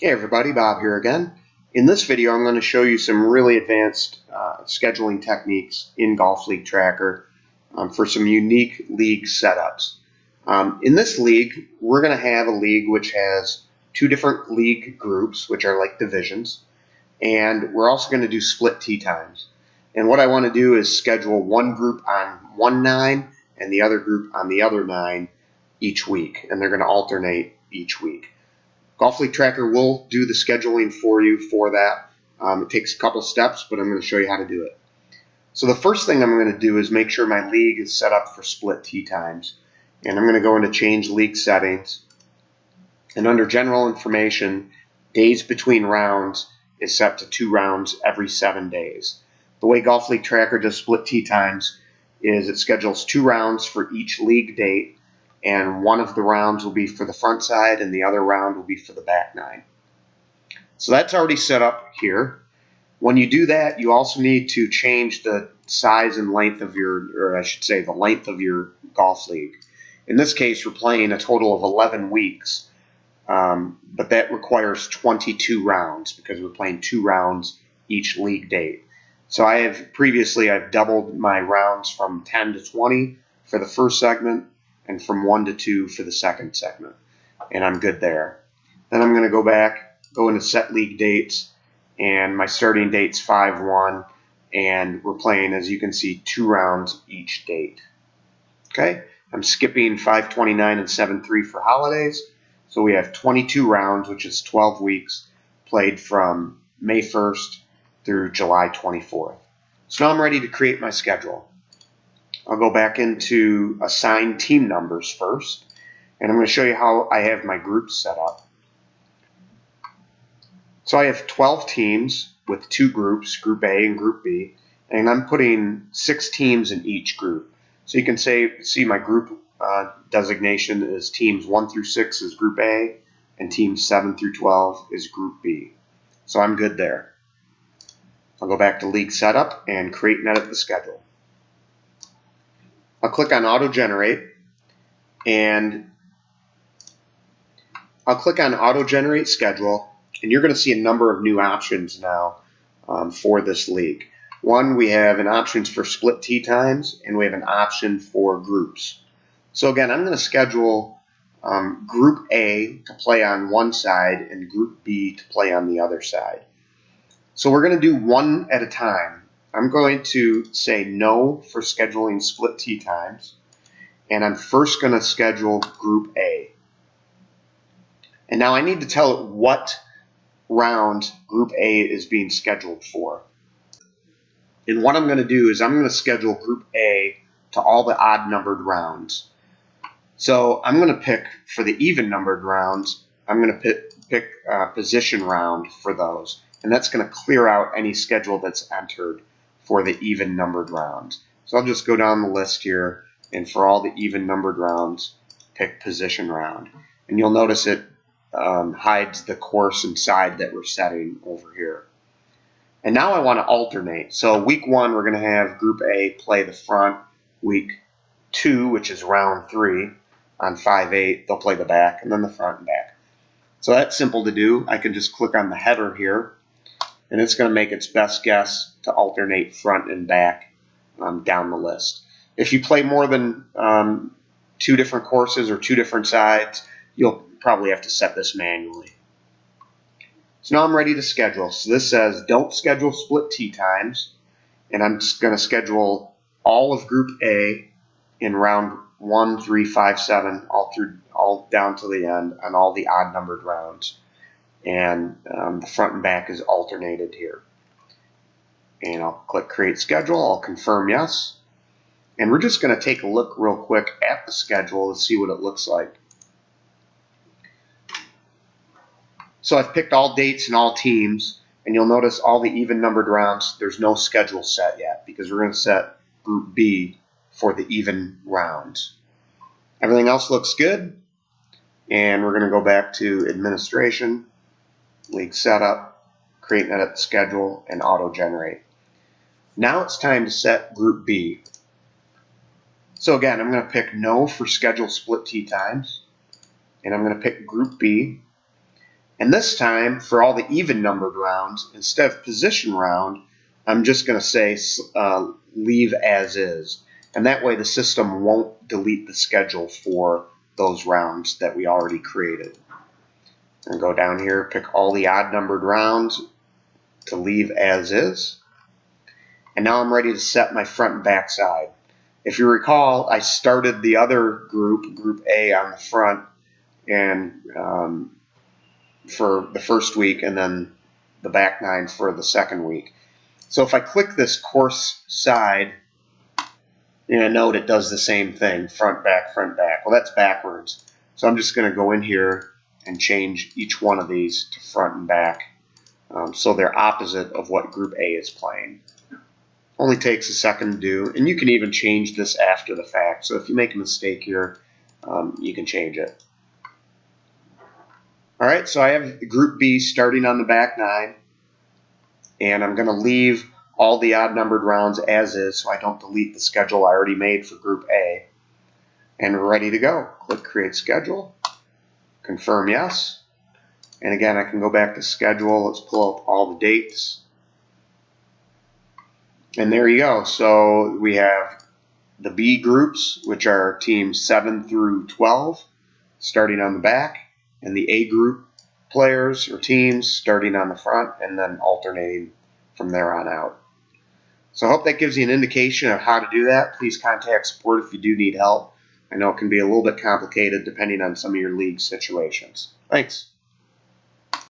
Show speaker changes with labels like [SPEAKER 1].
[SPEAKER 1] Hey everybody, Bob here again. In this video I'm going to show you some really advanced scheduling techniques in Golf League Tracker for some unique league setups. In this league, we're going to have a league which has two different league groups, which are like divisions, and we're also going to do split tee times. And what I want to do is schedule one group on one nine and the other group on the other nine each week, and they're going to alternate each week. Golf League Tracker will do the scheduling for you for that. It takes a couple steps, but I'm going to show you how to do it. So the first thing I'm going to do is make sure my league is set up for split tee times. And I'm going to go into change league settings. And under general information, days between rounds is set to 2 rounds every 7 days. The way Golf League Tracker does split tee times is it schedules 2 rounds for each league date, and one of the rounds will be for the front side and the other round will be for the back nine. So that's already set up here. When you do that, you also need to change the size and length of your, or I should say the length of your golf league. In this case, we're playing a total of 11 weeks, but that requires 22 rounds because we're playing 2 rounds each league date. So I've doubled my rounds from 10 to 20 for the first segment, and from 1 to 2 for the second segment. And I'm good there. Then I'm going to go into set league dates, and my starting date's 5/1, and we're playing, as you can see, 2 rounds each date. Okay, I'm skipping 5/29 and 7/3 for holidays, so we have 22 rounds, which is 12 weeks, played from May 1st through July 24th. So now I'm ready to create my schedule. I'll go back into assign team numbers first, and I'm going to show you how I have my groups set up. So I have 12 teams with 2 groups, Group A and Group B, and I'm putting 6 teams in each group. So you can see my group designation is teams 1 through 6 is Group A, and teams 7 through 12 is Group B. So I'm good there. I'll go back to League Setup and create and edit the schedule. I'll click on Auto Generate, and I'll click on Auto Generate Schedule, and you're going to see a number of new options now for this league. One, we have an options for split tee times, and we have an option for groups. So again, I'm going to schedule Group A to play on one side and Group B to play on the other side. So we're going to do one at a time. I'm going to say no for scheduling split tee times, and I'm first going to schedule Group A. And now I need to tell it what round Group A is being scheduled for. And what I'm going to do is I'm going to schedule Group A to all the odd numbered rounds. So I'm going to pick, for the even numbered rounds, I'm going to pick position round for those. And that's going to clear out any schedule that's entered for the even numbered rounds. So I'll just go down the list here, and for all the even numbered rounds, pick position round. And you'll notice it hides the course and side that we're setting over here. And now I want to alternate. So week 1, we're going to have Group A play the front. Week 2, which is round 3, on 5/8, they'll play the back, and then the front and back. So that's simple to do. I can just click on the header here, and it's going to make its best guess to alternate front and back down the list. If you play more than 2 different courses or 2 different sides, you'll probably have to set this manually. So now I'm ready to schedule. So this says don't schedule split tee times, and I'm just going to schedule all of Group A in round 1, 3, 5, 7, all down to the end on all the odd numbered rounds. And the front and back is alternated here. And I'll click Create Schedule. I'll confirm yes. And we're just going to take a look real quick at the schedule to see what it looks like. So I've picked all dates and all teams, and you'll notice all the even numbered rounds, there's no schedule set yet because we're going to set Group B for the even rounds. Everything else looks good, and we're going to go back to Administration, League Setup, Create and Edit the Schedule, and Auto Generate. Now it's time to set Group B. So again, I'm going to pick no for schedule split tee times, and I'm going to pick Group B. And this time, for all the even numbered rounds, instead of position round, I'm just going to say leave as is. And that way the system won't delete the schedule for those rounds that we already created. And go down here, pick all the odd numbered rounds to leave as is. And now I'm ready to set my front and back side. If you recall, I started the other group, Group A, on the front and for the first week, and then the back 9 for the second week. So if I click this course side, note it does the same thing, front, back, front, back. Well, that's backwards. So I'm just going to go in here and change each one of these to front and back, so they're opposite of what Group A is playing. Only takes a second to do, and you can even change this after the fact. So if you make a mistake here, you can change it. All right, so I have Group B starting on the back 9, and I'm going to leave all the odd numbered rounds as is so I don't delete the schedule I already made for Group A. And we're ready to go. Click Create Schedule, confirm yes, and again I can go back to Schedule. Let's pull up all the dates. And there you go. So we have the B groups, which are teams 7 through 12, starting on the back, and the A group players or teams starting on the front and then alternating from there on out. So I hope that gives you an indication of how to do that. Please contact support if you do need help. I know it can be a little bit complicated depending on some of your league situations. Thanks.